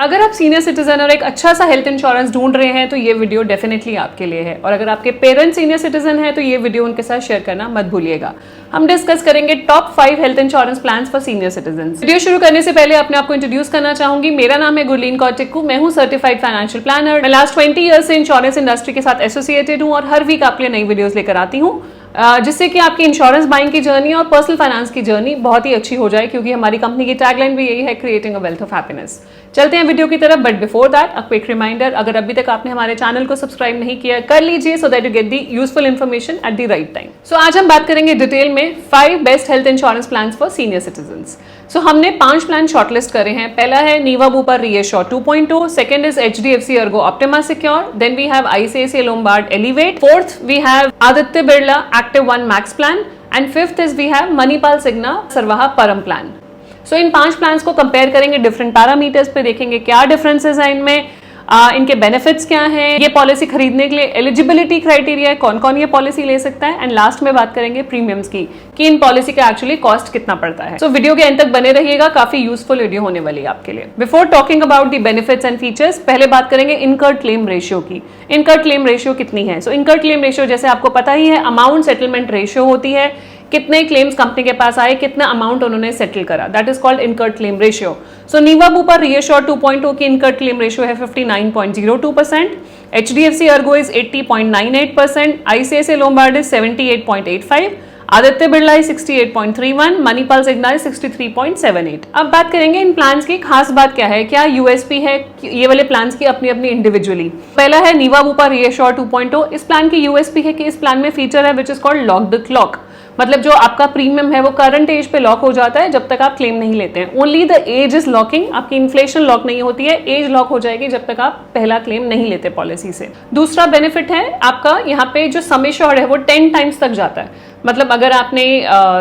अगर आप senior citizen और एक अच्छा सा हेल्थ इंश्योरेंस ढूंढ रहे हैं तो ये वीडियो डेफिनेटली आपके लिए है, और अगर आपके पेरेंट्स सीनियर सिटीजन है तो ये वीडियो उनके साथ शेयर करना मत भूलिएगा। हम डिस्कस करेंगे top 5 health insurance plans for senior citizen. Video शुरू करने से पहले अपने आपको इंट्रोड्यूस करना चाहूंगी। मेरा नाम है गुरलीन कौर टिक्कू, मैं हूँ सर्टिफाइड फाइनेंशियल प्लानर। मैं लास्ट 20 ईयर्स से इंश्योरेंस इंडस्ट्री के साथ एसोसिएटेड हूँ और हर वीक आपके लिए नई वीडियोस लेकर आती हूँ, जिससे कि आपकी इंश्योरेंस बाइंग की जर्नी और पर्सनल फाइनेंस की जर्नी बहुत ही अच्छी हो जाए, क्योंकि हमारी कंपनी की टैगलाइन भी यही है, creating a wealth of happiness. चलते हैं वीडियो की तरफ, but before that a quick reminder, अगर अभी तक आपने हमारे चैनल को सब्सक्राइब नहीं किया कर लीजिए, so that you get the useful information at the right time. So आज हम बात करेंगे डिटेल में 5 best health insurance plan for senior citizens. So हमने 5 प्लान शॉर्टलिस्ट करे हैं। पहला है Niva Bupa reassure 2.0, second is HDFC ERGO Optima Secure, then we have ICICI Lombard Elevate, fourth we have Aditya Birla Active 1 Max Plan, and fifth is we have Manipal Cigna Sarvah Param plan. So in 5 plans को compare करेंगे, different parameters पे देखेंगे क्या differences है इनमें, इनके benefits क्या हैं, ये पॉलिसी खरीदने के लिए एलिजिबिलिटी क्राइटेरिया है, कौन कौन ये पॉलिसी ले सकता है, एंड लास्ट में बात करेंगे प्रीमियम्स की कि इन पॉलिसी का एक्चुअली कॉस्ट कितना पड़ता है। सो वीडियो के एंड तक बने रहिएगा, काफी यूजफुल वीडियो होने वाली है आपके लिए। Before talking about the benefits and features, पहले बात करेंगे इनकर्ड क्लेम रेशियो की। इनकर्ड क्लेम रेशियो कितनी है? सो इनकर्ड क्लेम रेशियो जैसे आपको पता ही है, अमाउंट सेटलमेंट रेशियो होती है, कितने क्लेम्स कंपनी के पास आए, कितना अमाउंट उन्होंने सेटल करा, that is called incurred claim ratio. So Niva Bupa reassure 2.0 की इनकर्ड क्लेम रेशियो है 59.02%, HDFC ERGO is 80.98%, ICICI Lombard is 78.85%, Aditya Birla is 68.31, Manipal Cigna is 63.78। अब बात करेंगे इन प्लान्स की खास बात क्या है, क्या यूएसपी है ये वाले प्लान्स की अपनी अपनी इंडिविजुअली। पहला है नीवा बुपर रीएश्योर 2.0। इस प्लान की यूएसपी है कि इस प्लान में फीचर है which is called lock the clock, मतलब जो आपका प्रीमियम है वो करंट एज पे लॉक हो जाता है जब तक आप क्लेम नहीं लेते हैं। Only the age is locking, आपकी इन्फ्लेशन लॉक नहीं होती है, एज लॉक हो जाएगी जब तक आप पहला क्लेम नहीं लेते पॉलिसी से। दूसरा बेनिफिट है आपका यहाँ पे जो सम एश्योर्ड है वो 10 टाइम्स तक जाता है, मतलब अगर आपने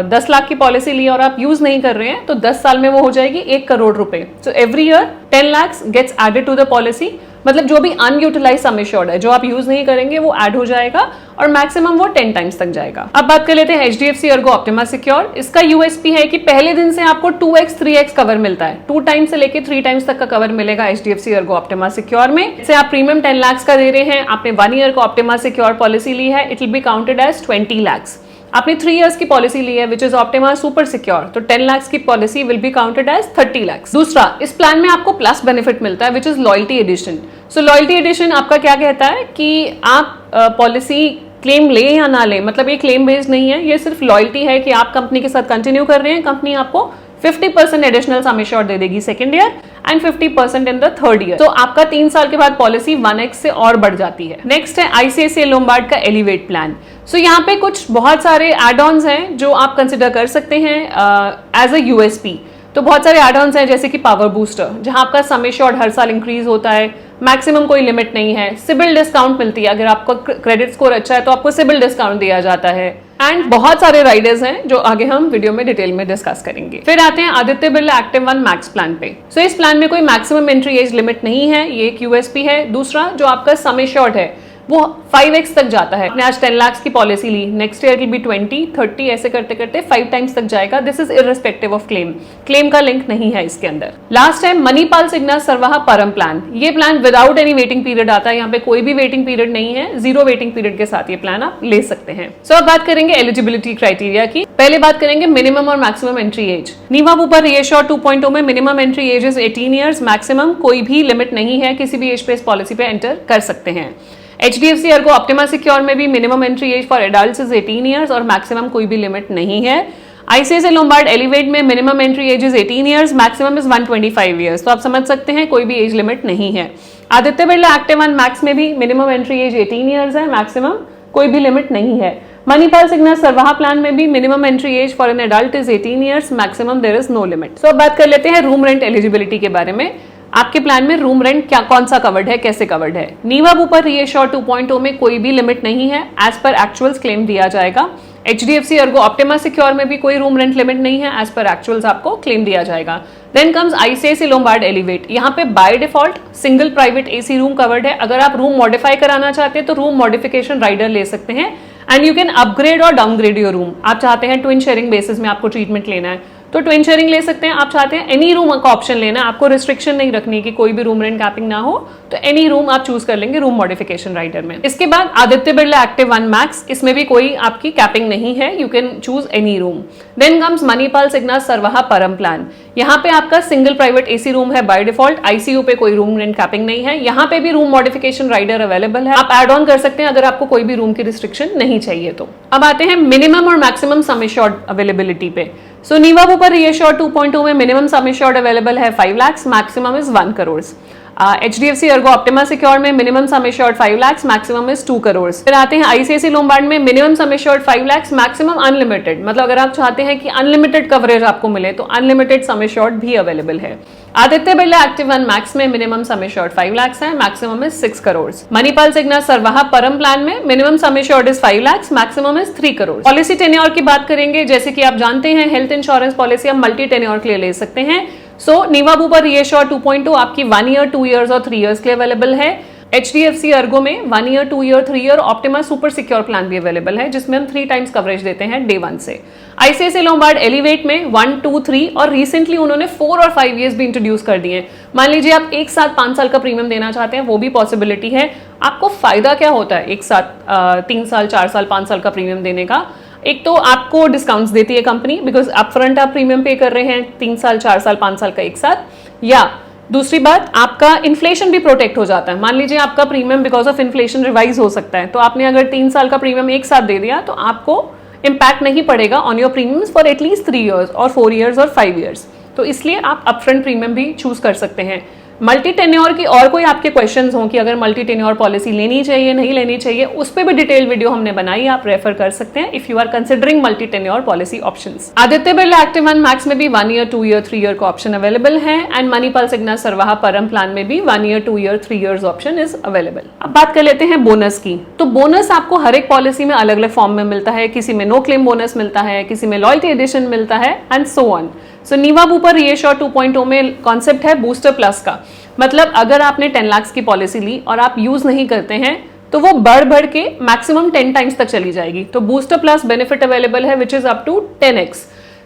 10 लाख की पॉलिसी ली और आप यूज नहीं कर रहे हैं तो 10 साल में वो हो जाएगी 1 करोड़ रुपए। So every year 10 lakhs gets added to the policy, मतलब जो भी अनयूटिलाइज सम एश्योर्ड है जो आप यूज नहीं करेंगे वो ऐड हो जाएगा और मैक्सिमम वो 10 टाइम्स तक जाएगा। अब बात कर लेते हैं HDFC ERGO Optima Secure। इसका यूएसपी है कि पहले दिन से आपको 2x 3x कवर मिलता है, 2 टाइम्स से लेके 3 टाइम्स तक का कवर मिलेगा HDFC ERGO Optima Secure में। जैसे आप प्रीमियम 10 lakhs का दे रहे हैं, आपने 1 ईयर को Optima Secure पॉलिसी ली है, it will be counted as 20 lakhs। आपने 3 इयर्स की पॉलिसी ली है which is Optima Super Secure, तो 10 lakhs की policy will be counted as 30 lakhs। दूसरा, इस प्लान में आपको प्लस बेनिफिट मिलता है which is loyalty addition. So loyalty addition आपका क्या कहता है कि आप पॉलिसी क्लेम ले या ना ले, मतलब ये क्लेम बेस्ड नहीं है, ये सिर्फ लॉयल्टी है कि आप कंपनी के साथ कंटिन्यू कर रहे हैं, कंपनी आपको 50% एडिशनल सम एश्योर्ड दे देगी second year and 50% in the third year. तो आपका 3 साल के बाद पॉलिसी 1x से और बढ़ जाती है। नेक्स्ट है ICICI Lombard का एलिवेट प्लान। सो यहाँ पे कुछ बहुत सारे एड ऑन्स हैं जो आप कंसिडर कर सकते हैं एज अ यूएसपी। तो बहुत सारे एड ऑन्स हैं जैसे कि पावर बूस्टर, जहां आपका सम एश्योर्ड हर साल इंक्रीज होता है, मैक्सिमम कोई लिमिट नहीं है, सिबिल डिस्काउंट मिलती है, अगर आपका क्रेडिट स्कोर अच्छा है तो आपको सिबिल डिस्काउंट दिया जाता है, एंड बहुत सारे राइडर्स हैं जो आगे हम वीडियो में डिटेल में डिस्कस करेंगे। फिर आते हैं Aditya Birla Active 1 Max plan पे। सो इस प्लान में कोई मैक्सिमम एंट्री एज लिमिट नहीं है, ये एक यूएसपी है। दूसरा, जो आपका सम एश्योर्ड है वो 5x तक जाता है। आपने आज 10 lakhs की पॉलिसी ली, नेक्स्ट ईयर विल बी 20, 30 ऐसे करते करते 5 टाइम्स तक जाएगा। This is irrespective of claim, claim का लिंक नहीं है इसके अंदर। लास्ट है मणिपाल सिग्ना सरवाहा परम प्लान। ये plan without any waiting period आता है, यहाँ पे कोई भी वेटिंग पीरियड नहीं है, 0 वेटिंग पीरियड के साथ ये प्लान आप ले सकते हैं। सो अब बात करेंगे एलिजिबिलिटी क्राइटेरिया की। पहले बात करेंगे मिनिमम और maximum entry age. Niva Bupa reassure 2.0 में minimum entry age is 18 years, maximum कोई भी लिमिट नहीं है, किसी भी एज पे इस पॉलिसी पे एंटर कर सकते हैं। HDFC ERGO Optima Secure में भी minimum entry age for adults is 18 years और मैक्सिमम कोई भी लिमिट नहीं है। ICICI Lombard Elevate में minimum entry age is 18 years, maximum is 125 years, तो आप समझ सकते हैं कोई भी एज लिमिट नहीं है। आदित्य बिरला Active 1 Max में भी मिनिमम एंट्री एज 18 ईयर्स है, मैक्सिमम कोई भी लिमिट नहीं है। मणिपाल सिग्ना सरवाहा प्लान में भी minimum entry age for an adult is 18 years, maximum there is no limit. So अब बात कर लेते हैं रूम रेंट एलिजिबिलिटी के बारे में। आपके प्लान में रूम रेंट क्या कौन सा कवर्ड है, कैसे कवर्ड है। नीवा बुपर रीएश्योर 2.0 में कोई भी लिमिट नहीं है, एज पर एक्चुअल्स क्लेम दिया जाएगा। HDFC ERGO Optima Secure में भी कोई रूम रेंट लिमिट नहीं है, एज पर एक्चुअल्स आपको क्लेम दिया जाएगा। Then comes ICICI Lombard Elevate। यहाँ पे by default single private AC room covered है। अगर आप रूम मॉडिफाई कराना चाहते हैं तो रूम मॉडिफिकेशन राइडर ले सकते हैं एंड यू कैन अपग्रेड और डाउनग्रेड योर रूम। आप चाहते हैं ट्विन शेयरिंग बेसिस में आपको ट्रीटमेंट लेना है तो ट्विन शेयरिंग ले सकते हैं। आप चाहते हैं एनी रूम का ऑप्शन लेना, आपको रिस्ट्रिक्शन नहीं रखनी कि कोई भी रूम रेंट कैपिंग ना हो, तो एनी रूम आप चूज कर लेंगे रूम मॉडिफिकेशन राइडर में। इसके बाद आदित्य बिरला एक्टिव 1 मैक्स, इसमें भी कोई आपकी कैपिंग नहीं है, you can choose any room. Then comes Manipal Cigna Sarvah Param plan, यहाँ पे आपका सिंगल प्राइवेट एसी रूम है बाय डिफॉल्ट, आईसीयू पे कोई रूम रेंट कैपिंग नहीं है। यहाँ पे भी रूम मॉडिफिकेशन राइडर अवेलेबल है, आप एड ऑन कर सकते हैं अगर आपको कोई भी रूम की रिस्ट्रिक्शन नहीं चाहिए तो। अब आते हैं मिनिमम और मैक्सिमम सम एश्योर्ड अवेलेबिलिटी पे। सो नीवा ऊपर रीएश्योर्ड 2.2 में मिनिमम सम एश्योर्ड अवेलेबल है 5 lakh, maximum is 1 crore. HDFC ERGO optima secure में minimum sum assured 5 lakh, maximum is 2 crore. फिर आते हैं ICICI लोम्बार्ड में minimum sum assured 5 lakh, maximum unlimited, मतलब अगर आप चाहते हैं कि अनलिमिटेड कवरेज आपको मिले तो अनलिमिटेड सम एश्योर्ड भी अवेलेबल है। आदित्य बिरला एक्टिव 1 मैक्स में मिनिमम सम एश्योर्ड 5 लाख है, maximum is 6 crore. Manipal Cigna Sarvah Param plan में minimum sum assured is 5 lakh, maximum is 3 crore. Policy tenure की बात करेंगे, जैसे कि आप जानते हैं हेल्थ इंश्योरेंस पॉलिसी आप मल्टी टेन्योर के लिए ले सकते हैं। सो नीवा ऊपर रीएश्योर्ड 2.2 आपकी 1 ईयर, 2 ईयर्स और 3 ईयर्स के लिए अवेलेबल है। HDFC अर्गो में 1 year, 2 year, 3 year optima super secure plan भी अवेलेबल है, जिसमें हम 3 टाइम्स कवरेज देते हैं डे 1 से। ICICI लोम्बार्ड एलिवेट में 1, 2, 3 और रिसेंटली उन्होंने 4 और 5 ईयर्स भी इंट्रोड्यूस कर दिए। मान लीजिए आप एक साथ 5 साल का प्रीमियम देना चाहते हैं, वो भी पॉसिबिलिटी है। आपको फायदा क्या होता है एक साथ 3 साल, 4 साल, 5 साल का प्रीमियम देने का? एक तो आपको डिस्काउंट्स देती है कंपनी, बिकॉज अपफ्रंट आप प्रीमियम पे कर रहे हैं 3 साल, 4 साल, 5 साल का एक साथ, या दूसरी बात आपका इन्फ्लेशन भी प्रोटेक्ट हो जाता है। मान लीजिए आपका premium because of inflation revise हो सकता है, तो आपने अगर 3 साल का प्रीमियम एक साथ दे दिया तो आपको इंपैक्ट नहीं पड़ेगा on your premiums for at least 3 years और 4 ईयर्स और 5 ईयर्स। तो इसलिए आप अपफ्रंट प्रीमियम भी चूज कर सकते हैं। मल्टी टेन्योर की और कोई आपके क्वेश्चंस हों कि अगर मल्टी टेन्योर पॉलिसी लेनी चाहिए, नहीं लेनी चाहिए, उस पर भी डिटेल वीडियो हमने बनाई, आप रेफर कर सकते हैं if you are considering multi tenure policy options. Aditya Birla active 1 max में भी 1 ईयर, 2 ईयर, 3 ईयर का ऑप्शन अवेलेबल है, and Manipal Cigna Sarvah Param plan में भी 1 year, 2 year, 3 years option is available. अब बात कर लेते हैं बोनस की। तो बोनस आपको हर एक पॉलिसी में अलग अलग फॉर्म में मिलता है, किसी में नो क्लेम बोनस मिलता है, किसी में लॉयल्टी एडिशन मिलता है, एंड सो ऑन। सो नीवा ऊपर रीएश्योर्ड 2.0 में कॉन्सेप्ट है बूस्टर प्लस का, मतलब अगर आपने 10 लाख की पॉलिसी ली और आप यूज नहीं करते हैं तो वो बढ़ के मैक्सिमम 10 टाइम्स तक चली जाएगी। तो बूस्टर प्लस बेनिफिट अवेलेबल है which is up to 10x।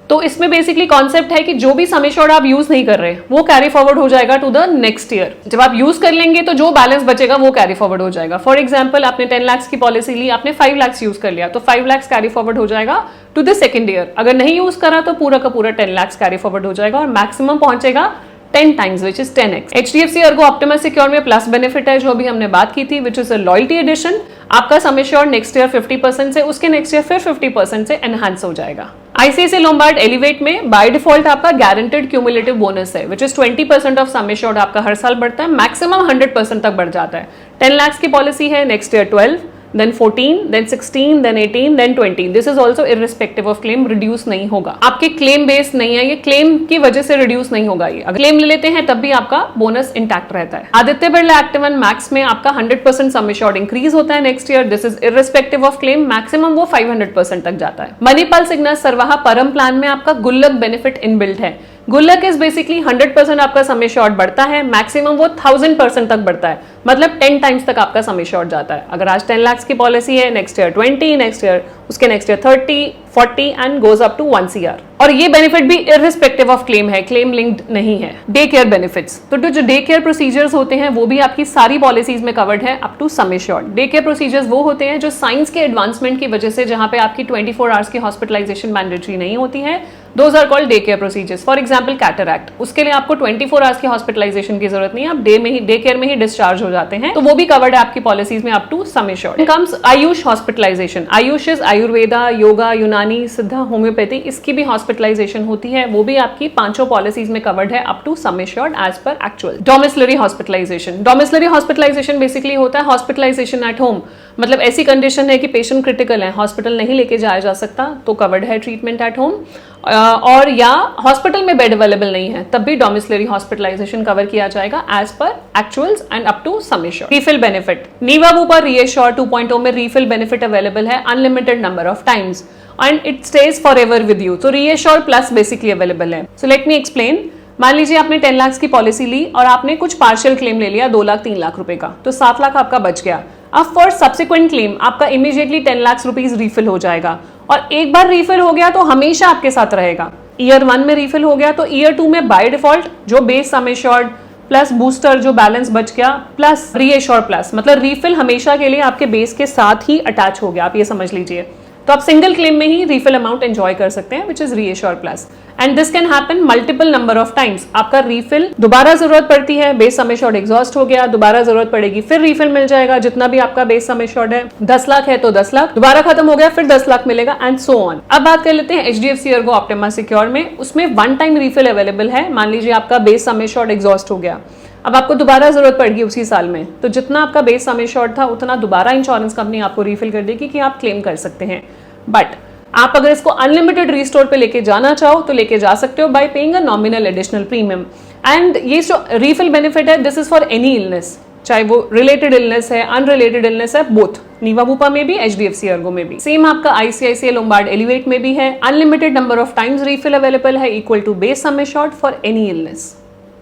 तो इसमें बेसिकली कॉन्सेप्ट है कि जो भी सम एश्योर्ड आप यूज नहीं कर रहे वो कैरी फॉरवर्ड हो जाएगा टू द नेक्स्ट ईयर। जब आप यूज कर लेंगे तो जो बैलेंस बचेगा वो कैरी फॉरवर्ड हो जाएगा। फॉर एग्जांपल आपने 10 लाख की पॉलिसी ली, आपने 5 लाख यूज कर लिया, तो 5 लाख कैरी फॉरवर्ड हो जाएगा टू द सेकंड ईयर। अगर नहीं यूज करा तो पूरा का पूरा 10 लाख कैरी फॉरवर्ड हो जाएगा और मैक्सिमम पहुंचेगा 10 times which is 10x। HDFC ERGO optima secure में प्लस बेनिफिट है जो भी हमने बात की थी, which is a loyalty addition. आपका सम एश्योर्ड नेक्स्ट ईयर 50% से, उसके नेक्स्ट ईयर फिर 50% से एनहांस हो जाएगा। ICICI लोम्बार्ड एलिवेट में बाय डिफॉल्ट आपका गारंटेड क्यूमुलेटिव बोनस है which is 20% of sum assured आपका हर साल बढ़ता है, मैक्सिमम 100% तक बढ़ जाता है। 10 लाख की पॉलिसी है, next year 12, then 14, then 16, then 18, then 20. This is also irrespective of claim, reduce नहीं होगा। आपके क्लेम बेस्ड नहीं है, ये क्लेम की वजह से रिड्यूस नहीं होगा। ये अगर क्लेम ले लेते हैं तब भी आपका बोनस इंटैक्ट रहता है। आदित्य बिरला एक्टिव 1 मैक्स में आपका 100% सम एश्योर्ड इंक्रीज होता है next year, this is irrespective of claim, maximum वो 500% तक जाता है। मणिपाल सिग्ना सरवाहा परम प्लान में आपका गुल्लक बेनिफिट इनबिल्ट है। गुल्लक इज बेसिकली 100% आपका सम एश्योर्ड बढ़ता है, मैक्सिमम वो 1000% तक बढ़ता है, मतलब 10 टाइम्स तक आपका सम एश्योर्ड जाता है। अगर आज 10 लाख की पॉलिसी है, नेक्स्ट ईयर 20, नेक्स्ट ईयर उसके next year 30, 40 and goes up to 1 CR। और ये बेनिफिट भी इररिस्पेक्टिव ऑफ क्लेम है, क्लेम लिंक्ड नहीं है। डे केयर बेनिफिट्स, तो जो डे केयर प्रोसीजर्स होते हैं वो भी आपकी सारी पॉलिसीज में कवर्ड है up to sum assured. Day care procedures वो होते हैं जो साइंस के एडवांसमेंट की वजह से, जहां पे आपकी 24 आवर्स की हॉस्पिटलाइजेशन मैंडेटरी नहीं होती है, those are called day care procedures. For example cataract, उसके लिए आपको 24 आवर्स की हॉस्पिटलाइजेशन की जरूरत नहीं है, आप डे केयर में ही डिस्चार्ज हो जाते हैं, तो वो भी कवर्ड है आपकी पॉलिसीज में up to sum assured. Comes AYUSH hospitalisation. AYUSH is Ayurveda, yoga, Unani, Siddha, homeopathy, इसकी भी हॉस्पिटलाइजेशन होती है, वो भी आपकी 5 पॉलिसीज में कवर्ड है up to sum assured as per actual. Domiciliary hospitalisation. Domiciliary hospitalisation basically होता है हॉस्पिटलाइजेशन एट होम, मतलब ऐसी कंडीशन है कि पेशेंट क्रिटिकल है, हॉस्पिटल नहीं लेके जाया जा सकता, तो कवर्ड है ट्रीटमेंट एट होम। और या हॉस्पिटल में बेड अवेलेबल नहीं है तब भी डोमिसिलरी हॉस्पिटलाइजेशन कवर किया जाएगा as per actuals and up to sum assured. Refill benefit, Niva Bupa Reassure 2.0 में रीफिल बेनिफिट अवेलेबल है unlimited number of times and it stays forever with you. तो Reassure plus basically available है। So let me explain. मान लीजिए आपने 10 लाख की policy ली और आपने कुछ पार्शियल क्लेम ले लिया 2 लाख 3 लाख रुपए का, तो 7 लाख आपका बच गया। अब फॉर सब्सिक्वेंट क्लेम आपका इमीडिएटली 10 लाख रुपीज रीफिल हो जाएगा, और एक बार रीफिल हो गया तो हमेशा आपके साथ रहेगा। ईयर 1 में रीफिल हो गया तो ईयर 2 में बाय डिफॉल्ट जो base sum assured plus booster जो बैलेंस बच गया प्लस रीएश्योर प्लस, मतलब रीफिल हमेशा के लिए आपके बेस के साथ ही अटैच हो गया, आप ये समझ लीजिए। तो आप सिंगल क्लेम में ही रीफिल अमाउंट एंजॉय कर सकते हैं which is reassure plus, and this can happen multiple number of times. आपका रीफिल दोबारा जरूरत पड़ती है, बेस सम एश्योर्ड एग्जॉस्ट हो गया, दोबारा जरूरत पड़ेगी, फिर रीफिल मिल जाएगा जितना भी आपका बेस सम एश्योर्ड है। 10 लाख है तो 10 लाख, दोबारा खत्म हो गया फिर 10 लाख मिलेगा एंड सो ऑन। अब बात कर लेते हैं HDFC ERGO ऑप्टिमा सिक्योर में, उसमें वन टाइम रीफिल अवेलेबल है। मान लीजिए आपका बेस सम एश्योर्ड एग्जॉस्ट हो गया, अब आपको दोबारा जरूरत पड़ेगी उसी साल में, तो जितना आपका बेस सम एश्योर्ड था उतना दोबारा इंश्योरेंस कंपनी आपको रीफिल कर देगी कि आप क्लेम कर सकते हैं। बट आप अगर इसको अनलिमिटेड रिस्टोर पे लेके जाना चाहो तो लेके जा सकते हो bye paying a nominal additional premium. And ये जो रीफिल बेनिफिट है this is for any illness, चाहे वो रिलेटेड इलनेस है अनरिलेटेड इलनेस है, बोथ नीवा बुपा में भी HDFC ERGO में भी। सेम आपका ICICI लोम्बार्ड एलिवेट में भी है, unlimited number of times refill available है equal to base sum assured for any illness.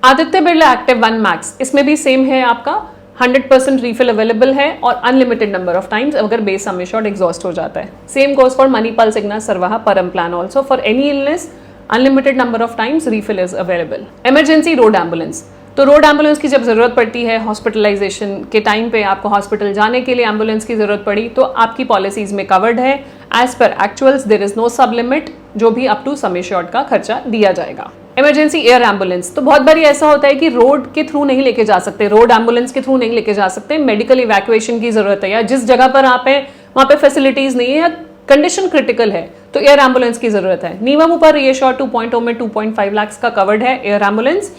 Aditya Birla active 1 max, इसमें भी सेम है, आपका 100% रीफिल अवेलेबल है और अनलिमिटेड नंबर ऑफ टाइम्स अगर बेस सम एश्योर्ड एग्जॉस्ट हो जाता है। Same goes for Manipal Cigna Sarvah Param plan also, for any illness unlimited number of times refill is available. Emergency road ambulance, तो रोड एम्बुलेंस की जब जरूरत पड़ती है हॉस्पिटलाइजेशन के टाइम पे, आपको हॉस्पिटल जाने के लिए एम्बुलेंस की जरूरत पड़ी तो आपकी पॉलिसीज में कवर्ड है। As per actuals there is no sub limit, जो भी अप टू सम एश्योर्ड का खर्चा दिया जाएगा। इमरजेंसी एयर एम्बुलेंस, तो बहुत बार ऐसा होता है कि रोड के थ्रू नहीं लेके जा सकते, रोड एम्बुलेंस के थ्रू नहीं लेके जा सकते, मेडिकल इवैक्यूएशन की जरूरत है या जिस जगह पर आप हैं वहां पे फैसिलिटीज नहीं है या कंडीशन क्रिटिकल है तो एयर एम्बुलेंस की जरूरत है। नीवा बुपा रीएश्योर 2.0 में 2.5 लाख का कवर्ड है air ambulance.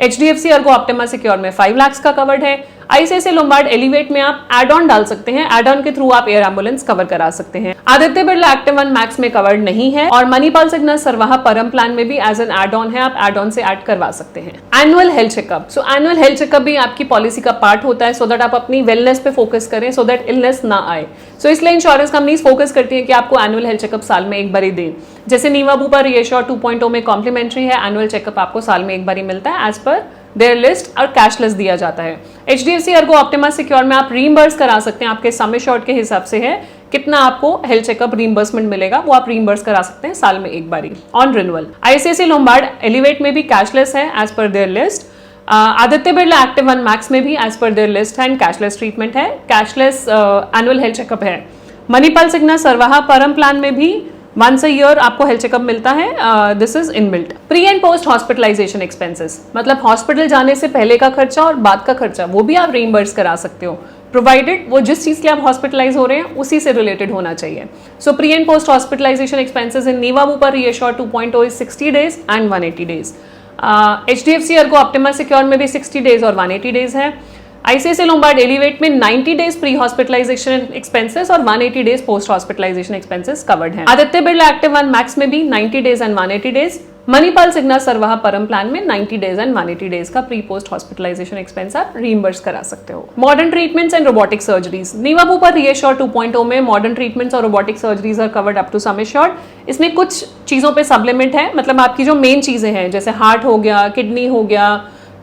HDFC ERGO Optima secure में 5 लाख का कवर्ड है। ICICI लोम्बार्ड एलिवेट में आप एड ऑन डाल सकते हैं, एड ऑन के थ्रू आप एयर एम्बुलेंस कवर करा सकते हैं। आदित्य बिरला एक्टिव 1 मैक्स में कवर्ड नहीं है और मणिपाल सिग्ना सरवाहा परम प्लान में भी एज एन एड ऑन है, आप एड ऑन से ऐड करवा सकते हैं। एनुअल हेल्थ चेकअप, सो एनुअल हेल्थ चेकअप भी आपकी पॉलिसी का पार्ट होता है सो दैट आप अपनी वेलनेस पे फोकस करें, सो दैट इलनेस ना आए। सो इसलिए इंश्योरेंस कंपनीज फोकस करती है कि आपको एनुअल हेल्थ चेकअप साल में एक बार ही दें। जैसे नीवा बुपा रीएश्योर 2.0 में कॉम्प्लीमेंट्री है, एनुअल चेकअप आपको साल में एक बार ही मिलता है एज पर देयर लिस्ट और कैशलेस दिया जाता है। HDFC ERGO ऑप्टिमा सिक्योर में आप रीइंबर्स करा सकते हैं, आपके सम एश्योर्ड के हिसाब से है कितना आपको हेल्थ चेकअप रीइंबर्समेंट मिलेगा, वो आप रीइंबर्स करा सकते हैं साल में एक बारी on renewal. ICICI Lombard Elevate में भी कैशलेस है as per their list. Aditya Birla active 1 max में भी एज पर देयर लिस्ट है एंड कैशलेस ट्रीटमेंट है, कैशलेस एनुअल हेल्थ चेकअप है। मणिपाल सिग्ना सरवाहा परम प्लान में भी वंस अ ईयर आपको हेल्थ चेकअप मिलता है, this is inbuilt. Pre and post hospitalisation expenses, मतलब हॉस्पिटल जाने से पहले का खर्चा और बाद का खर्चा वो भी आप रीइंबर्स करा सकते हो, प्रोवाइडेड वो जिस चीज के आप हॉस्पिटलाइज हो रहे हैं उसी से रिलेटेड होना चाहिए। So pre and post hospitalisation expenses in Niva Bupa Reassure 2.0 is 60 days and 180 days. HDFC ERGO Optima secure में भी 60 डेज और 180 डेज है। ICICI लोम्बार्ड एलिवेट में 90 डेज प्री हॉस्पिटलाइजेशन एक्सपेंसेस और 180 days post hospitalisation expenses covered हैं। Aditya Birla active 1 max में भी 90 days and 180 days. Manipal Cigna Sarvah Param plan में 90 डेज एंड 180 डेज का प्री पोस्ट हॉस्पिटलाइजेशन एक्सपेंस आप रीइंबर्स करा सकते हो। Modern treatments and robotic surgeries, Niva Bupa Reassure 2.0 में मॉडर्न ट्रीटमेंट्स और robotic surgeries are covered up to sum assured. इसमें कुछ चीजों पे सब्लिमेंट है, मतलब आपकी जो मेन चीजें हैं जैसे हार्ट हो गया, किडनी हो गया,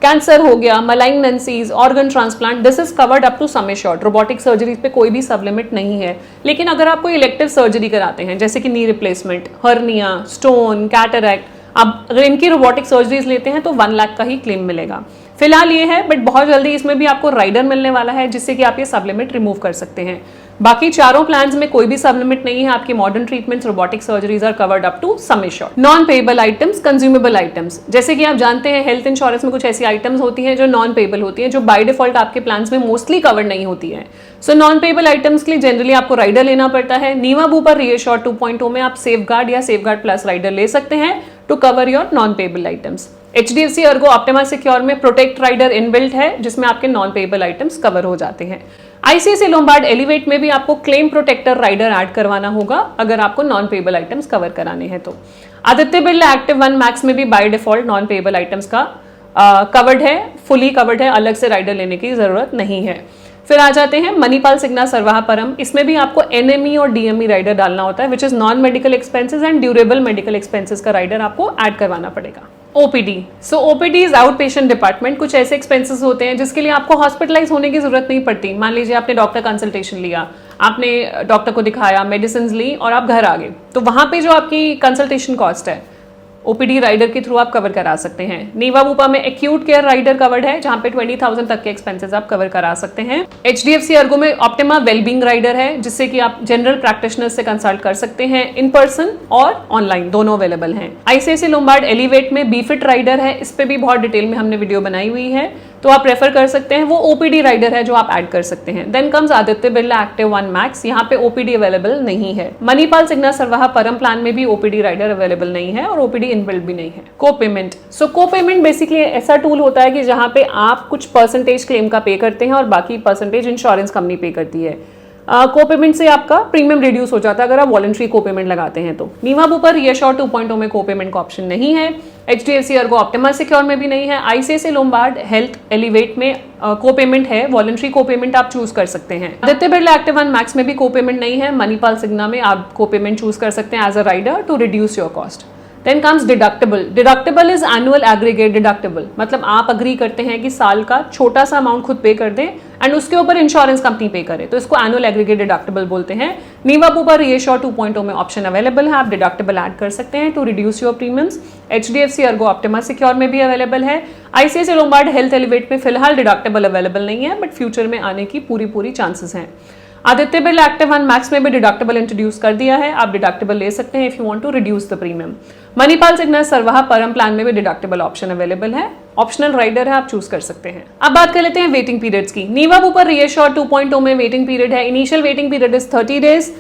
कैंसर हो गया, malignancies, organ transplant, this is covered up to sum assured. Robotic surgeries पे कोई भी सबलिमिट नहीं है, लेकिन अगर आप कोई इलेक्टिव सर्जरी कराते हैं जैसे कि knee replacement, hernia, stone, cataract, आप अगर इनकी रोबोटिक सर्जरीज लेते हैं तो 1 लाख का ही क्लेम मिलेगा। फिलहाल ये है, बट बहुत जल्दी इसमें भी आपको राइडर मिलने वाला है जिससे कि आप ये सबलिमिट रिमूव कर सकते हैं। बाकी चारों प्लान्स में कोई भी सबलिमिट नहीं है, आपकी modern treatments, robotic surgeries are covered up to sum assured. Non payable items, consumable items, जैसे कि आप जानते हैं हेल्थ इंश्योरेंस में कुछ ऐसी आइटम्स होती हैं जो नॉन पेएबल होती हैं, जो बाय डिफॉल्ट आपके प्लान्स में मोस्टली कवर्ड नहीं होती है। सो नॉन पेएबल आइटम्स के लिए जनरली आपको राइडर लेना पड़ता है। नीवा बुपा रीएश्योर 2.0 में आप सेफगार्ड या सेफगार्ड प्लस राइडर ले सकते हैं to cover your non payable items. HDFC ERGO Optima secure में प्रोटेक्ट राइडर इनबिल्ट है जिसमें आपके नॉन पेएबल आइटम्स कवर हो जाते हैं। ICICI लोम्बार्ड एलिवेट में भी आपको क्लेम प्रोटेक्टर राइडर ऐड करवाना होगा अगर आपको नॉन पेएबल आइटम्स कवर कराने हैं तो। आदित्य बिरला एक्टिव 1 मैक्स में भी by default non payable items का कवर्ड है, फुली कवर्ड है, अलग से राइडर लेने की जरूरत नहीं है। फिर आ जाते हैं मणिपाल सिग्ना सरवाहा परम, इसमें भी आपको NME और DME राइडर डालना होता है which is non medical expenses and durable medical expenses का राइडर आपको ऐड करवाना पड़ेगा। OPD, so OPD is out patient department. कुछ ऐसे एक्सपेंसेस होते हैं जिसके लिए आपको हॉस्पिटलाइज होने की जरूरत नहीं पड़ती। मान लीजिए आपने डॉक्टर कंसल्टेशन लिया, आपने डॉक्टर को दिखाया, मेडिसिन ली और आप घर आ गए, तो वहां पे जो आपकी कंसल्टेशन कॉस्ट है ओपीडी राइडर के थ्रू आप कवर करा सकते हैं। नीवा बुपा में एक्यूट केयर राइडर कवर्ड है, जहां पे 20,000 तक के एक्सपेंसेस आप कवर करा सकते हैं। HDFC अर्गो में ऑप्टिमा वेलबींग राइडर है, जिससे कि आप जनरल प्रैक्टिशनर से कंसल्ट कर सकते हैं, इन पर्सन और ऑनलाइन दोनों अवेलेबल हैं। ICICI लोम्बार्ड एलिवेट में बीफिट राइडर है, इस पे भी बहुत डिटेल में हमने वीडियो बनाई हुई है, तो आप रेफर कर सकते हैं। वो ओपीडी राइडर है जो आप ऐड कर सकते हैं। Then comes Aditya Birla active 1 max, यहाँ पे ओपीडी अवेलेबल नहीं है। मणिपाल सिग्ना सरवाहा परम प्लान में भी ओपीडी राइडर अवेलेबल नहीं है और ओपीडी इनबिल्ट भी नहीं है। को पेमेंट, सो को पेमेंट बेसिकली ऐसा टूल होता है कि जहाँ पे आप कुछ परसेंटेज क्लेम का पे करते हैं और बाकी परसेंटेज इंश्योरेंस कंपनी पे करती है। को पेमेंट से आपका प्रीमियम रिड्यूस हो जाता है अगर आप वॉलंटरी को पेमेंट लगाते हैं तो। नीवा बुपा रिएश्योर 2.0 में को पेमेंट का ऑप्शन नहीं है। HDFC अर्गो ऑप्टिमा सिक्योर में भी नहीं है। ICICI लोम्बार्ड हेल्थ एलिवेट में को पेमेंट है, वॉलंटरी को पेमेंट आप चूज कर सकते हैं। आदित्य बिरला एक्टिव 1 मैक्स में भी को पेमेंट नहीं है। मणिपाल सिग्ना में आप को पेमेंट चूज कर सकते हैं as a rider to reduce your cost. Then comes deductible. Deductible is annual aggregate deductible, मतलब आप अग्री करते हैं कि साल का छोटा सा अमाउंट खुद पे कर दें एंड उसके ऊपर इंश्योरेंस कंपनी पे करे, तो इसको एनुअल एग्रीगेट डिडक्टेबल बोलते हैं। नीवा बुपा रिएश्योर 2.0 में ऑप्शन अवेलेबल है, आप डिडक्टेबल ऐड कर सकते हैं to reduce your premiums. HDFC ERGO optima secure में भी अवेलेबल है। ICICI लोम्बार्ड हेल्थ एलिवेट में फिलहाल डिडक्टेबल अवेलेबल नहीं है, बट फ्यूचर में आने की पूरी चांसेस हैं। आदित्य बिरला एक्टिव 1 मैक्स में भी डिडक्टेबल इंट्रोड्यूस कर दिया है, आप डिडक्टेबल ले सकते हैं if you want to reduce the premium. Manipal Cigna Sarvah Param plan में भी डिडक्टेबल ऑप्शन अवेलेबल है, ऑप्शनल राइडर है, आप चूज कर सकते हैं। अब बात कर लेते हैं वेटिंग पीरियड्स की। नीवा बुपा रिएश्योर 2.0 में वेटिंग पीरियड है। Initial waiting period is 30 days.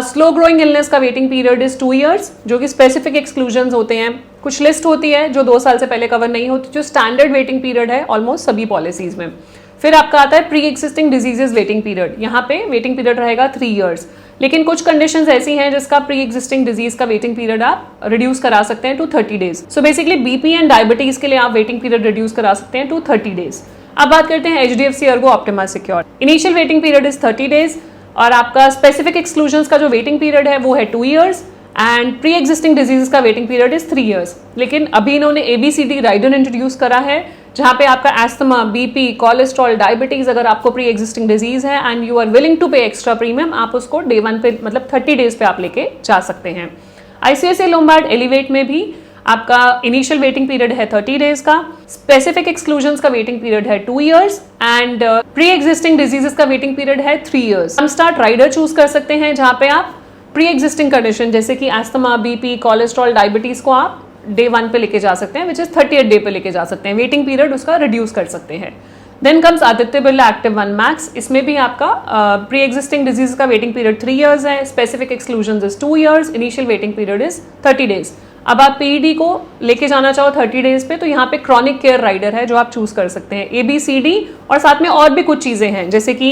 Slow growing illness का वेटिंग पीरियड इज 2 ईयर्स, जो कि स्पेसिफिक एक्सक्लूजन होते हैं। कुछ लिस्ट होती है जो 2 साल से पहले कवर नहीं होती, जो स्टैंडर्ड वेटिंग पीरियड है ऑलमोस्ट सभी पॉलिसीज में। फिर आपका आता है pre existing diseases waiting period, यहाँ पे वेटिंग पीरियड रहेगा 3 ईयर्स, लेकिन कुछ कंडीशंस ऐसी हैं जिसका प्री एक्सिस्टिंग डिजीज का वेटिंग पीरियड आप रिड्यूस करा सकते हैं to 30 days. So basically BP and diabetes के लिए आप वेटिंग पीरियड रिड्यूस करा सकते हैं टू 30 डेज। अब बात करते हैं HDFC ERGO optima secure. Initial waiting period is 30 days और आपका स्पेसिफिक एक्सक्लूजन का जो वेटिंग पीरियड है वो है 2 years and pre existing disease का वेटिंग पीरियड इज 3 ईयर्स। लेकिन अभी इन्होंने ABCD राइडर इंट्रोड्यूस करा है, जहां पे आपका एस्थमा, BP, कोलेस्ट्रॉल, डायबिटीज अगर आपको प्री एग्जिस्टिंग डिजीज है and you are willing to pay extra premium, आप उसको डे 1 पे मतलब 30 डेज पे आप लेके जा सकते हैं। ICICI लोम्बार्ड एलिवेट में भी आपका इनिशियल वेटिंग पीरियड है 30 डेज का, स्पेसिफिक एक्सक्लूजन का वेटिंग पीरियड है 2 years and pre existing diseases का वेटिंग पीरियड है 3 ईयर्स। हम स्टार्ट राइडर चूज कर सकते हैं, जहां पे आप प्री एग्जिस्टिंग कंडीशन जैसे कि एस्थमा, BP, कोलेस्ट्रॉल, डायबिटीज को आप डे 1 पे लेके जा सकते हैं, विच इज 38 डे पे लेके जा सकते हैं। वेटिंग पीरियड उसका रिड्यूस कर सकते हैं। Then comes Aditya Birla active 1 max, इसमें भी आपका प्री एग्जिस्टिंग डिजीज का वेटिंग पीरियड 3 ईयर्स है, specific exclusion is 2 years, initial waiting period is 30 days. अब आप PED को लेके जाना चाहो 30 डेज पे, तो यहाँ पे क्रॉनिक केयर राइडर है जो आप चूज कर सकते हैं। ABCD और साथ में और भी कुछ चीजें हैं, जैसे कि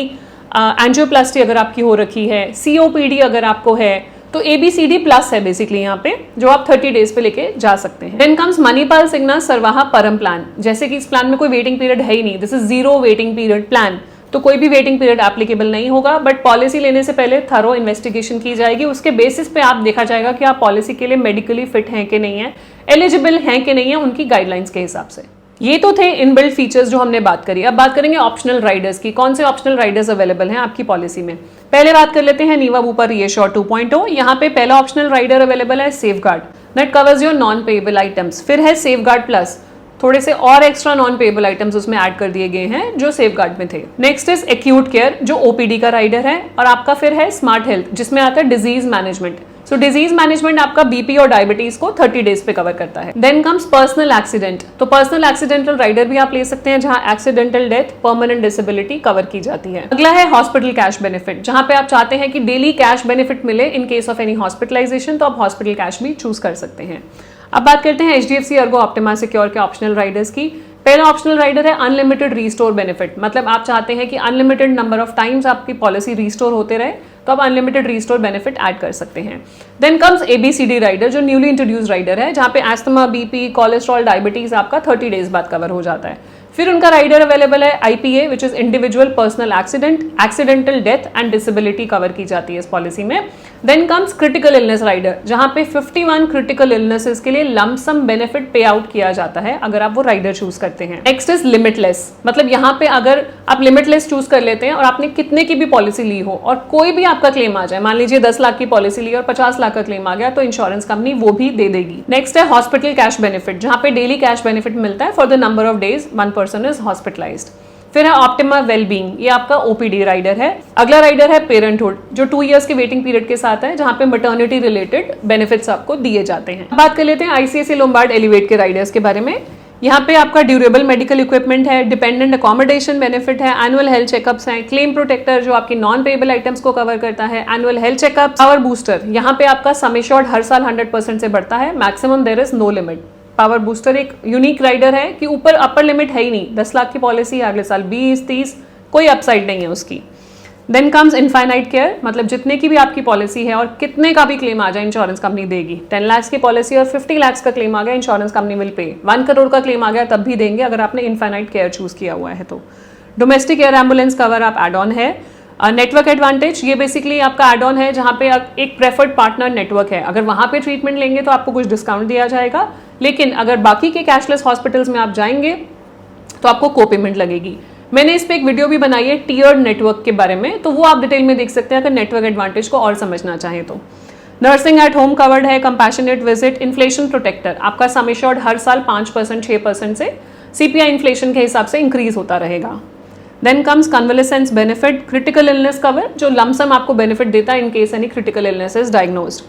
एंजियोप्लास्टी अगर आपकी हो रखी है, COPD अगर आपको है, तो ABCD प्लस है बेसिकली यहाँ पे, जो आप 30 डेज पे लेके जा सकते हैं। Then comes Manipal Cigna Sarvah Param plan, जैसे कि इस प्लान में कोई वेटिंग पीरियड है ही नहीं, this is 0 waiting period plan, तो कोई भी वेटिंग पीरियड एप्लीकेबल नहीं होगा, बट पॉलिसी लेने से पहले थरो इन्वेस्टिगेशन की जाएगी। उसके बेसिस पे आप देखा जाएगा कि आप पॉलिसी के लिए मेडिकली फिट हैं कि नहीं है, एलिजिबल हैं कि नहीं है, उनकी गाइडलाइंस के हिसाब से। ये तो थे इनबिल्ट फीचर्स जो हमने बात करी। अब बात करेंगे ऑप्शनल राइडर्स की, कौन से ऑप्शनल राइडर्स अवेलेबल हैं आपकी पॉलिसी में। पहले बात कर लेते हैं नीवा बुपा रिएश्योर 2.0। यहाँ पे पहला ऑप्शनल राइडर अवेलेबल है safeguard, that covers your non payable items. फिर है सेफगार्ड प्लस, थोड़े से और एक्स्ट्रा नॉन पेएबल आइटम्स उसमें ऐड कर दिए गए हैं जो सेफगार्ड में थे। नेक्स्ट इज एक्यूट केयर, जो OPD का राइडर है, और आपका फिर है स्मार्ट हेल्थ, जिसमें आता है डिजीज मैनेजमेंट। सो डिजीज मैनेजमेंट आपका BP और डायबिटीज को 30 डेज पे कवर करता है। देन कम्स पर्सनल एक्सीडेंट, तो पर्सनल एक्सीडेंटल राइडर भी आप ले सकते हैं, जहां accidental death, permanent disability cover की जाती है। अगला है हॉस्पिटल कैश बेनिफिट, जहां पे आप चाहते हैं कि डेली कैश बेनिफिट मिले in case of any hospitalisation, तो आप हॉस्पिटल कैश भी चूज कर सकते हैं। अब बात करते हैं HDFC अर्गो ऑप्टिमा सिक्योर के ऑप्शनल राइडर्स की। पहला ऑप्शनल राइडर है अनलिमिटेड रीस्टोर बेनिफिट, मतलब आप चाहते हैं कि अनलिमिटेड नंबर ऑफ टाइम्स आपकी पॉलिसी रीस्टोर होते रहे, तो आप अनलिमिटेड रीस्टोर बेनिफिट ऐड कर सकते हैं। देन कम्स ABCD राइडर, जो न्यूली इंट्रोड्यूस राइडर है, जहां पे एस्थमा, BP, कोलेस्ट्रॉल, डायबिटीज आपका 30 डेज बाद कवर हो जाता है। फिर उनका राइडर अवेलेबल है IPA, which is individual personal accident, accidental death and disability cover की जाती है इस पॉलिसी में। Then comes critical illness rider, जहां पे 51 क्रिटिकल इलनेसेस के लिए lump sum benefit pay out किया जाता है अगर आप वो राइडर चूज करते हैं। नेक्स्ट इज लिमिटलेस, मतलब यहाँ पे अगर आप लिमिटलेस चूज कर लेते हैं और आपने कितने की भी पॉलिसी ली हो और कोई भी आपका क्लेम आ जाए, मान लीजिए 10 लाख की पॉलिसी ली और 50 लाख का क्लेम आ गया, तो इंश्योरेंस कंपनी वो भी दे देगी। नेक्स्ट है हॉस्पिटल कैश बेनिफिट, जहां पे डेली कैश बेनिफिट मिलता है for the number of days one person is hospitalised. फिर है ऑप्टिमा वेलबींग, ये आपका ओपीडी राइडर है। अगला राइडर है पेरेंटहुड, जो 2 इयर्स के वेटिंग पीरियड के साथ है, जहां पे मैटरनिटी रिलेटेड बेनिफिट्स आपको दिए जाते हैं। बात कर लेते हैं आईसीआईसीआई लोम्बार्ड एलिवेट के राइडर्स के बारे में। यहाँ पे आपका ड्यूरेबल मेडिकल इक्विपमेंट है, डिपेंडेंट अकोमोडेशन बेनिफिट है, एनुअल हेल्थ चेकअप्स हैं, क्लेम प्रोटेक्टर जो आपकी नॉन पेएबल आइटम्स को कवर करता है, annual health checkup, power booster, यहाँ पे आपका सम एश्योर्ड हर साल 100% से बढ़ता है, maximum there is no limit. Power booster एक यूनिक राइडर है कि ऊपर अपर लिमिट है ही नहीं, 10 लाख की पॉलिसी अगले साल 20-30, कोई अपसाइड नहीं है उसकी। देन कम्स इनफाइनाइट केयर, मतलब जितने की भी आपकी पॉलिसी है और कितने का भी क्लेम आ जाए इंश्योरेंस कंपनी देगी। 10 लाख की पॉलिसी और 50 लाख का क्लेम आ गया, insurance company will pay. 1 crore का क्लेम आ गया तब भी देंगे अगर आपने इनफाइनाइट केयर चूज किया हुआ है तो। डोमेस्टिक एयर एम्बुलेंस कवर आप एड ऑन है। नेटवर्क एडवांटेज, ये बेसिकली आपका एड ऑन है जहां पे एक प्रेफर्ड पार्टनर नेटवर्क है, अगर वहां पे ट्रीटमेंट लेंगे तो आपको कुछ डिस्काउंट दिया जाएगा, लेकिन अगर बाकी के कैशलेस हॉस्पिटल्स में आप जाएंगे तो आपको को पेमेंट लगेगी। मैंने इस पे एक वीडियो भी बनाई है टीयर्ड नेटवर्क के बारे में, तो वो आप डिटेल में देख सकते हैं अगर नेटवर्क एडवांटेज को और समझना चाहें तो। नर्सिंग एट होम कवर्ड है, कंपैशनेट विजिट, इन्फ्लेशन प्रोटेक्टर, आपका सम एश्योर्ड हर साल 5%, 6% से सीपीआई इन्फ्लेशन के हिसाब से इंक्रीज होता रहेगा। Then comes convalescence benefit, critical illness cover, जो लमसम आपको बेनिफिट देता है in case any critical illness is diagnosed.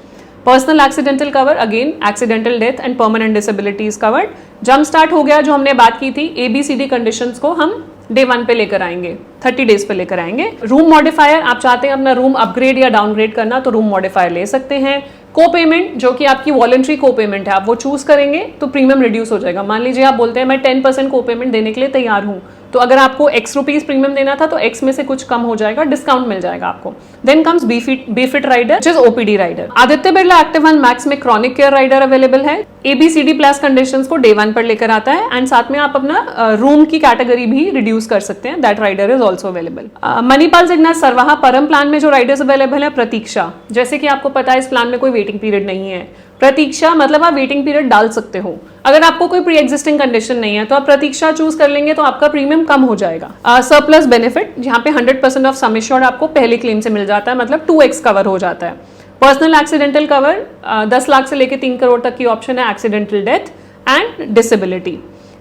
Personal accidental cover, again accidental death and permanent disabilities covered. Jump start हो गया जो हमने बात की थी, ABCD कंडीशंस को हम डे 1 पे लेकर आएंगे, 30 डेज पे लेकर आएंगे। रूम मॉडिफायर, आप चाहते हैं अपना रूम अपग्रेड या डाउनग्रेड करना तो रूम मॉडिफायर ले सकते हैं। को पेमेंट, जो कि आपकी वॉलंटरी को पेमेंट है, आप वो चूज करेंगे तो प्रीमियम रिड्यूस हो जाएगा। मान लीजिए आप बोलते हैं मैं 10% को पेमेंट देने के लिए तैयार हूं, तो अगर आपको X रुपीज प्रीमियम देना था तो X में से कुछ कम हो जाएगा, डिस्काउंट मिल जाएगा आपको। Then comes BeFit rider, which is OPD rider. Aditya Birla active 1 max में क्रॉनिक केयर राइडर अवेलेबल है। ABCD प्लस कंडीशंस को डे 1 पर लेकर आता है एंड साथ में आप अपना रूम की कैटेगरी भी रिड्यूस कर सकते हैं, that rider is also available. Manipal Cigna Sarvah Param plan में जो राइडर्स अवेलेबल है, प्रतीक्षा, जैसे कि आपको पता है इस प्लान में कोई वेटिंग पीरियड नहीं है। प्रतीक्षा मतलब आप वेटिंग पीरियड डाल सकते हो, अगर आपको कोई प्री एग्जिस्टिंग कंडीशन नहीं है तो आप प्रतीक्षा चूज कर लेंगे तो आपका प्रीमियम कम हो जाएगा। सरप्लस बेनिफिट, जहां पे 100% ऑफ सम एश्योर्ड आपको पहले क्लेम से मिल जाता है, मतलब 2x कवर हो जाता है। पर्सनल एक्सीडेंटल कवर 10 लाख से लेकर 3 करोड़ तक की ऑप्शन है, accidental death and disability.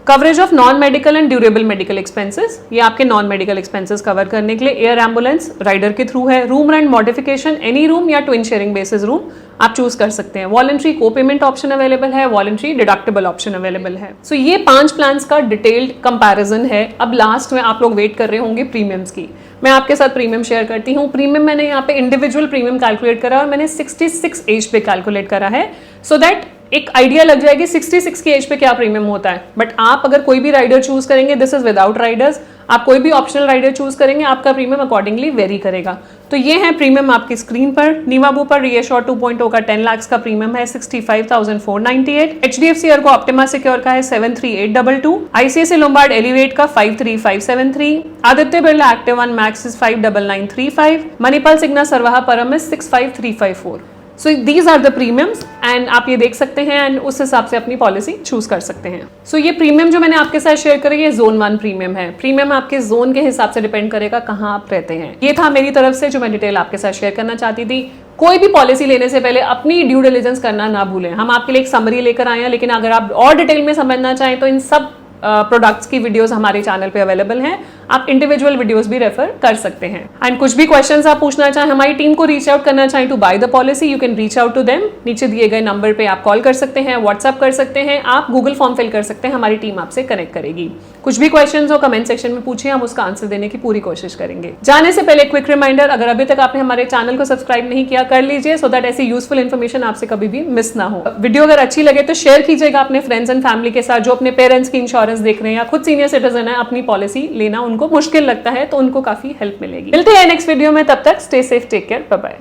Coverage of non medical and durable medical expenses, ये आपके नॉन मेडिकल एक्सपेंसेस कवर करने के लिए एयर एम्बुलेंस राइडर के थ्रू है। Room rent modification, any room या ट्विन शेयरिंग बेसिस रूम आप चूज कर सकते हैं। वॉलंटरी को पेमेंट ऑप्शन अवेलेबल है, वॉलंटरी डिडक्टेबल ऑप्शन अवेलेबल है। सो ये 5 प्लान्स का डिटेल्ड कंपैरिजन है। अब लास्ट में आप लोग वेट कर रहे होंगे प्रीमियम्स की, मैं आपके साथ प्रीमियम शेयर करती हूँ। प्रीमियम मैंने यहाँ पे इंडिविजुअल प्रीमियम कैलकुलेट करा और मैंने 66 एज पे कैलकुलेट करा है, सो दैट एक आइडिया लग जाएगी 66 की एज पे क्या प्रीमियम होता है। बट आप अगर कोई भी राइडर चूज करेंगे, दिस इज विदाउट राइडर्स, आप कोई भी ऑप्शनल राइडर चूज करेंगे आपका प्रीमियम अकॉर्डिंगली वेरी करेगा। तो ये है प्रीमियम आपकी स्क्रीन पर। नीवाबू पर रीएश्योर 2.0 का 10 लाख का प्रीमियम है 65,498। HDFC अर्को ऑप्टिमा सिक्योर का है 73822। ICICI लोम्बार्ड एलिवेट का 53573। Aditya Birla active 1 Max is 59935। Manipal Cigna Sarvah Param is 65354। So these are the premiums and आप ये देख सकते हैं एंड उस हिसाब से अपनी पॉलिसी चूज कर सकते हैं। सो ये प्रीमियम जो मैंने आपके साथ शेयर करी ये जोन 1 प्रीमियम है। प्रीमियम आपके जोन के हिसाब से डिपेंड करेगा कहाँ आप रहते हैं। ये था मेरी तरफ से जो मैं डिटेल आपके साथ शेयर करना चाहती थी। कोई भी पॉलिसी लेने से पहले अपनी ड्यू डिलिजेंस करना ना भूलें। हम आपके लिए एक समरी लेकर आए हैं, लेकिन अगर आप और डिटेल में समझना चाहें तो इन सब प्रोडक्ट्स की वीडियोस हमारे चैनल पे अवेलेबल हैं, आप इंडिविजुअल वीडियोस भी रेफर कर सकते हैं। एंड कुछ भी क्वेश्चंस आप पूछना चाहें, हमारी टीम को रीच आउट करना चाहें to buy the policy, you can reach out to them. नीचे दिए गए नंबर पे आप कॉल कर सकते हैं, व्हाट्सएप कर सकते हैं, आप गूगल फॉर्म फिल कर सकते हैं, हमारी टीम आपसे कनेक्ट करेगी। कुछ भी क्वेश्चंस हो कमेंट सेक्शन में पूछिए, हम उसका आंसर देने की पूरी कोशिश करेंगे। जाने से पहले क्विक रिमाइंडर, अगर अभी तक आपने हमारे चैनल को सब्सक्राइब नहीं किया कर लीजिए, सो दैट ऐसी यूजफुल इन्फॉर्मेशन आपसे कभी भी मिस ना हो। वीडियो अगर अच्छी लगे तो शेयर कीजिएगा अपने फ्रेंड्स एंड फैमिली के साथ जो अपने पेरेंट्स की इंश्योरेंस देख रहे हैं या खुद सीनियर सिटीजन है, अपनी पॉलिसी लेना उनको मुश्किल लगता है, तो उनको काफी हेल्प मिलेगी। मिलते हैं नेक्स्ट वीडियो में, तब तक stay safe, take care, bye bye.